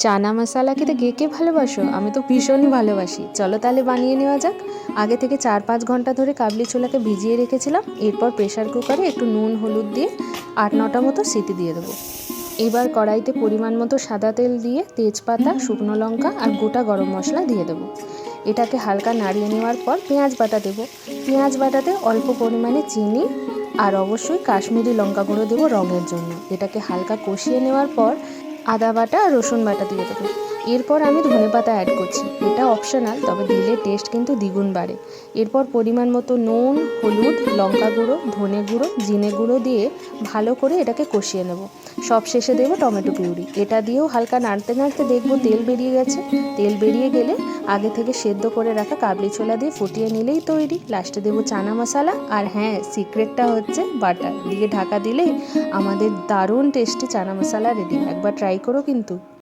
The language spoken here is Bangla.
চানা মশলা খেতে কে কে ভালোবাসো? আমি তো ভীষণই ভালোবাসি। চলো তাহলে বানিয়ে নেওয়া যাক। আগে থেকে 4-5 ঘন্টা ধরে কাবলি ছোলাকে ভিজিয়ে রেখেছিলাম। এরপর প্রেসার কুকারে একটু নুন হলুদ দিয়ে 8-9টা মতো সিটি দিয়ে দেবো। এবার কড়াইতে পরিমাণ মতো সাদা তেল দিয়ে তেজপাতা, শুকনো লঙ্কা আর গোটা গরম মশলা দিয়ে দেবো। এটাকে হালকা নাড়িয়ে নেওয়ার পর পেঁয়াজ বাটা দেবো। পেঁয়াজ বাটাতে অল্প পরিমাণে চিনি আর অবশ্যই কাশ্মীরি লঙ্কা গুঁড়ো দেবো রঙের জন্য। এটাকে হালকা কষিয়ে নেওয়ার পর আদা বাটা আর রসুন বাটা দিয়ে দেবো। এরপর আমি ধনেপাতা অ্যাড করছি। এটা অপশনাল, তবে দিলে টেস্ট কিন্তু দ্বিগুণ বাড়ে। এরপর পরিমাণ মতো নুন, হলুদ, লঙ্কা গুঁড়ো, ধনে গুঁড়ো, জিরে গুঁড়ো দিয়ে ভালো করে এটাকে কষিয়ে নেব। সব শেষে দেবো টমেটো পিউরি। এটা দিয়েও হালকা নাড়তে নাড়তে দেখবো তেল বেরিয়ে গেছে। তেল বেরিয়ে গেলে আগে থেকে সেদ্ধ করে রাখা কাবলি ছোলা দিয়ে ফুটিয়ে নিলেই তৈরি। লাস্টে দেবো চানা মশলা আর হ্যাঁ, সিক্রেটটা হচ্ছে বাটার দিয়ে ঢাকা দিলেই আমাদের দারুণ টেস্টি চানা মশলা রেডি। একবার ট্রাই করো কিন্তু।